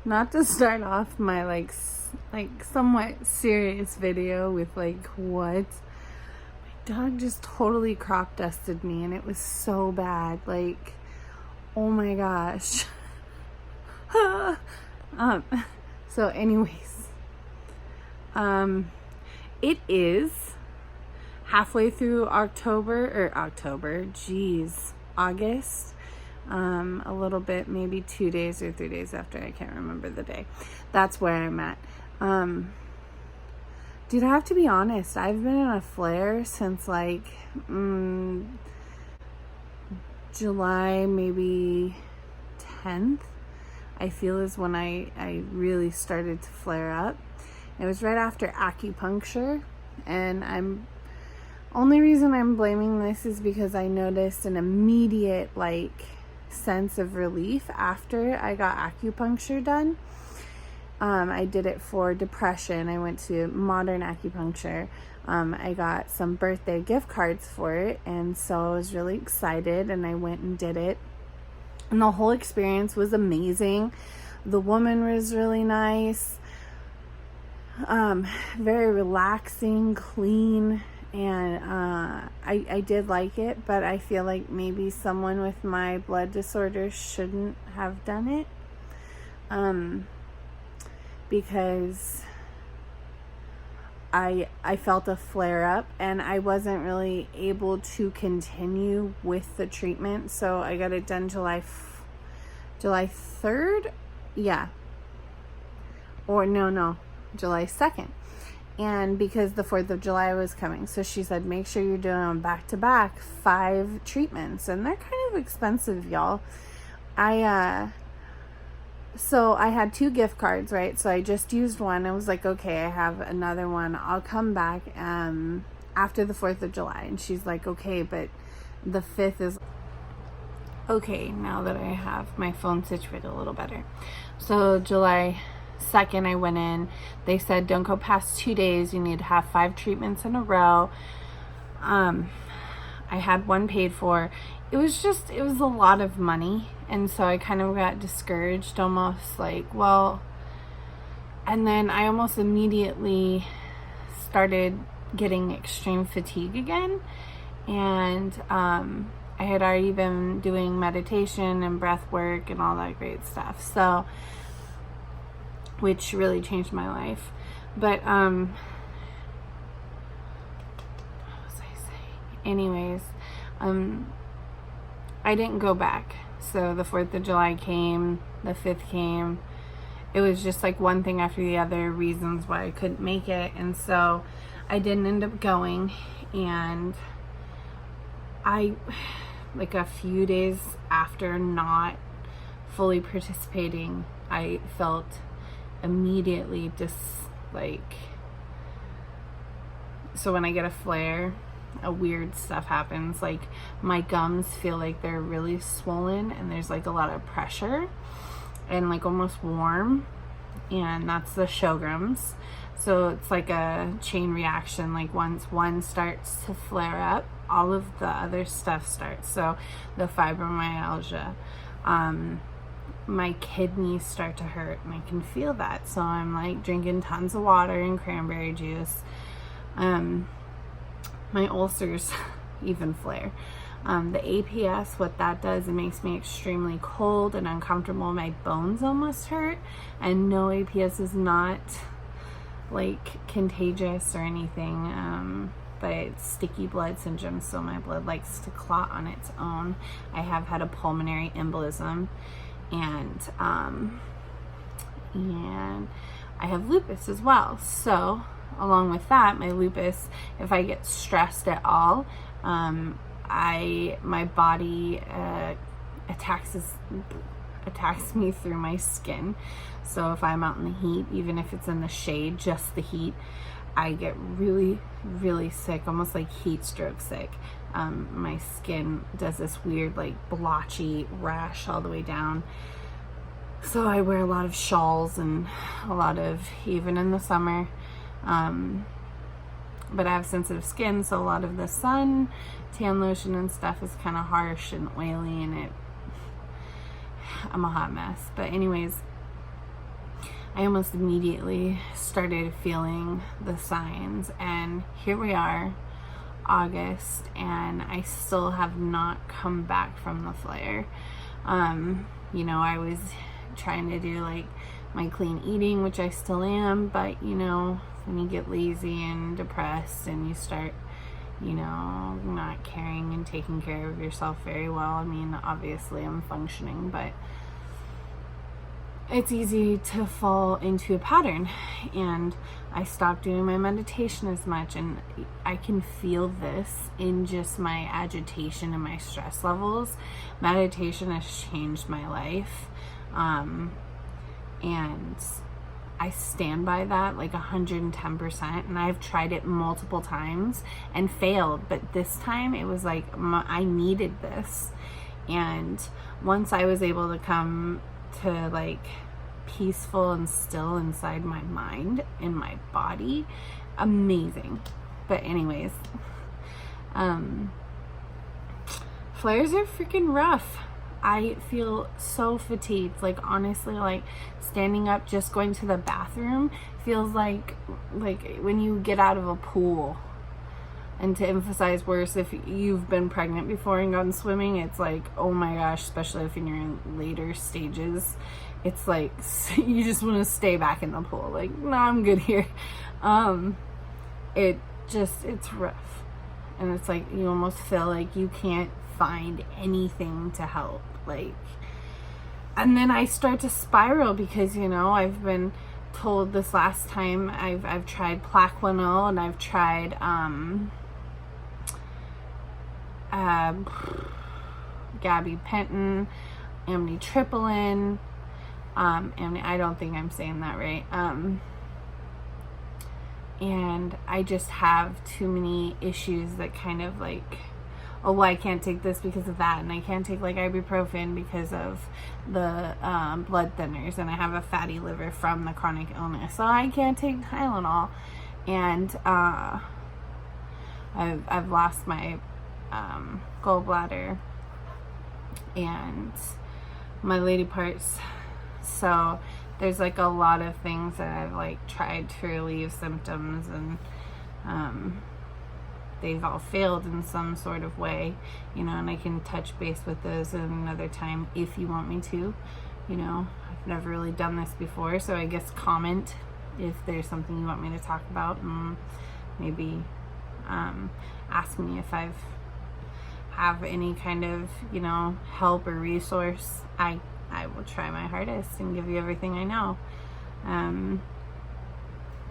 not to start off my like somewhat serious video with like what, my dog just totally crop dusted me and it was so bad. Like, oh my gosh. So anyways, it is halfway through August. A little bit, maybe 2 days or 3 days after, I can't remember the day. That's where I'm at. Dude, I have to be honest, I've been in a flare since like July, maybe 10th, I feel is when I really started to flare up. It was right after acupuncture, and only reason I'm blaming this is because I noticed an immediate like sense of relief after I got acupuncture done. I did it for depression. I went to modern acupuncture. I got some birthday gift cards for it, and so I was really excited and I went and did it. And the whole experience was amazing. The woman was really nice, very relaxing, clean, and I did like it, but I feel like maybe someone with my blood disorder shouldn't have done it, because I felt a flare up and I wasn't really able to continue with the treatment. So I got it done July 3rd, yeah, or no, July 2nd. And because the 4th of July was coming, so she said, make sure you're doing them back to back, 5 treatments, and they're kind of expensive, y'all. So I had 2 gift cards, right? So I just used one. I was like, okay, I have another one. I'll come back after the 4th of July. And she's like, okay, but the 5th is okay. Now that I have my phone situated a little better. So July 2nd, I went in. They said, don't go past 2 days. You need to have 5 treatments in a row. I had one paid for. It was a lot of money. And so I kind of got discouraged, almost like, well, and then I almost immediately started getting extreme fatigue again. And I had already been doing meditation and breath work and all that great stuff. So, which really changed my life. But, what was I saying? Anyways, I didn't go back. So the 4th of July came, the 5th came. It was just like one thing after the other, reasons why I couldn't make it. And so I didn't end up going. And like a few days after not fully participating, I felt immediately so when I get a flare, a weird stuff happens. Like my gums feel like they're really swollen and there's like a lot of pressure and like almost warm, and that's the Sjogren's. So it's like a chain reaction. Like once one starts to flare up, all of the other stuff starts. So the fibromyalgia, my kidneys start to hurt and I can feel that. So I'm like drinking tons of water and cranberry juice. My ulcers even flare. The APS, what that does, it makes me extremely cold and uncomfortable. My bones almost hurt. And no, APS is not like contagious or anything, but it's sticky blood syndrome, so my blood likes to clot on its own. I have had a pulmonary embolism, and I have lupus as well. So along with that, my lupus, if I get stressed at all, my body attacks me through my skin. So if I'm out in the heat, even if it's in the shade, just the heat, I get really, really sick, almost like heat stroke sick. My skin does this weird, like, blotchy rash all the way down. So I wear a lot of shawls and a lot of, even in the summer, but I have sensitive skin, so a lot of the sun, tan lotion and stuff is kind of harsh and oily, and I'm a hot mess. But anyways, I almost immediately started feeling the signs, and here we are, August, and I still have not come back from the flare. You know, I was trying to do like my clean eating, which I still am, but you know, when you get lazy and depressed and you start, you know, not caring and taking care of yourself very well, I mean, obviously I'm functioning, but it's easy to fall into a pattern. And I stopped doing my meditation as much, and I can feel this in just my agitation and my stress levels. Meditation has changed my life, and I stand by that like 110%, and I've tried it multiple times and failed, but this time it was like I needed this. And once I was able to come to like peaceful and still inside my mind and my body, amazing. But anyways, flares are freaking rough. I feel so fatigued. Like honestly, like standing up, just going to the bathroom feels like when you get out of a pool. And to emphasize worse, if you've been pregnant before and gone swimming, it's like, oh my gosh, especially if you're in later stages, it's like you just want to stay back in the pool. Like, no, I'm good here. It's rough. And it's like you almost feel like you can't find anything to help. Like, and then I start to spiral because, you know, I've been told this last time I've tried Plaquenil, and I've tried gabapentin, amitriptyline, I don't think I'm saying that right. And I just have too many issues that kind of like, oh, well, I can't take this because of that, and I can't take like ibuprofen because of the blood thinners, and I have a fatty liver from the chronic illness, so I can't take Tylenol. And I've lost my gallbladder and my lady parts, so there's like a lot of things that I've like tried to relieve symptoms, and they've all failed in some sort of way, you know, and I can touch base with those at another time if you want me to. You know, I've never really done this before, so I guess comment if there's something you want me to talk about, and maybe ask me if I've have any kind of, you know, help or resource. I will try my hardest and give you everything I know.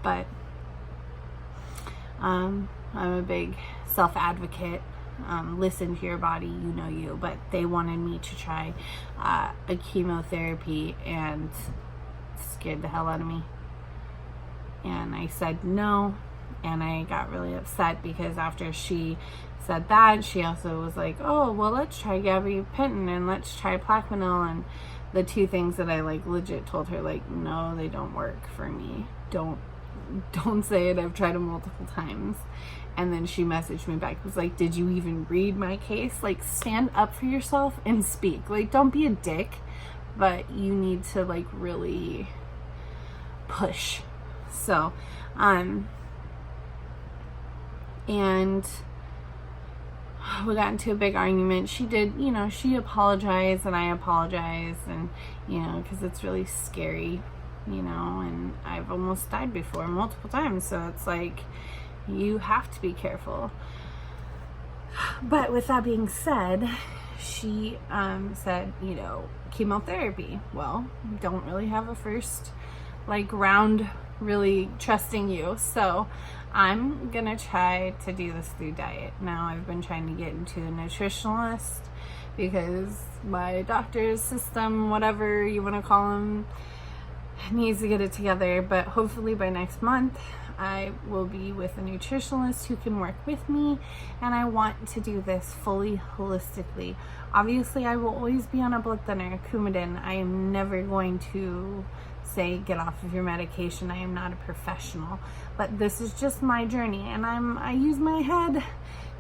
But I'm a big self-advocate. Listen to your body, you know you. But they wanted me to try a chemotherapy, and it scared the hell out of me. And I said no, and I got really upset because after she said that, she also was like, oh, well, let's try gabapentin and let's try Plaquenil, and the two things that I like legit told her, like, no, they don't work for me. Don't say it. I've tried them multiple times. And then she messaged me back, was like, did you even read my case? Like, stand up for yourself and speak. Like, don't be a dick, but you need to like really push. So and we got into a big argument. She did, you know, she apologized and I apologized, and, you know, because it's really scary, you know, and I've almost died before multiple times, so it's like you have to be careful. But with that being said, she said, you know, chemotherapy. Well, don't really have a first like round really trusting you, so I'm gonna try to do this through diet. Now I've been trying to get into a nutritionalist because my doctor's system, whatever you want to call them, needs to get it together. But hopefully by next month I will be with a nutritionalist who can work with me, and I want to do this fully holistically. Obviously I will always be on a blood thinner, Coumadin. I am never going to say get off of your medication. I am not a professional, but this is just my journey, and I use my head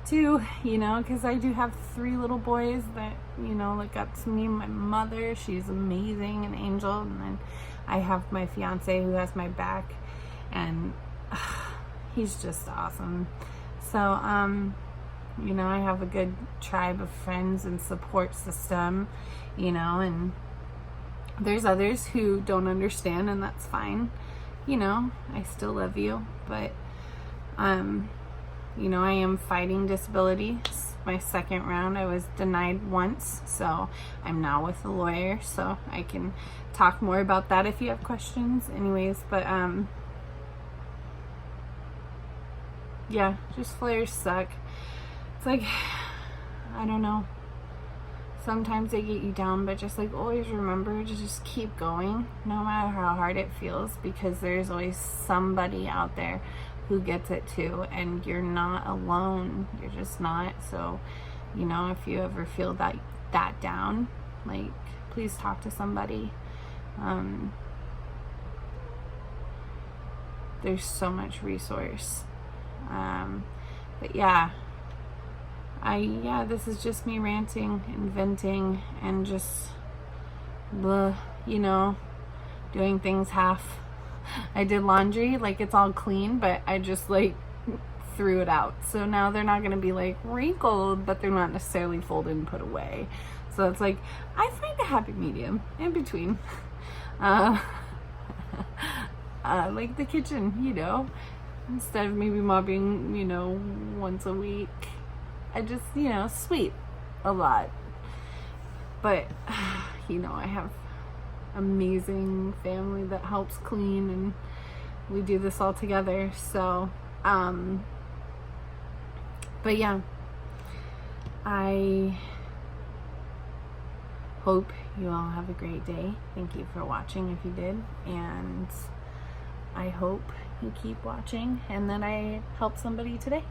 too, you know, because I do have 3 little boys that, you know, look up to me. My mother, she's amazing, an angel. And then I have my fiance who has my back, and he's just awesome. So, you know, I have a good tribe of friends and support system, you know, and there's others who don't understand, and that's fine. You know, I still love you, but, you know, I am fighting disability. It's my 2nd round. I was denied once, so I'm now with a lawyer, so I can talk more about that if you have questions. Anyways, but, yeah, just flares suck. It's like, I don't know. Sometimes they get you down, but just like always remember to just keep going no matter how hard it feels, because there's always somebody out there who gets it too, and you're not alone. You're just not. So, you know, if you ever feel that down, like, please talk to somebody. There's so much resource. But yeah, this is just me ranting and venting and just, you know, doing things half. I did laundry, like, it's all clean, but I just, like, threw it out. So now they're not going to be, like, wrinkled, but they're not necessarily folded and put away. So it's like, I find a happy medium in between. Like the kitchen, you know, instead of maybe mopping, you know, once a week, I just, you know, sweep a lot. But, you know, I have amazing family that helps clean, and we do this all together. So, but yeah, I hope you all have a great day. Thank you for watching if you did, and I hope you keep watching and that I help somebody today.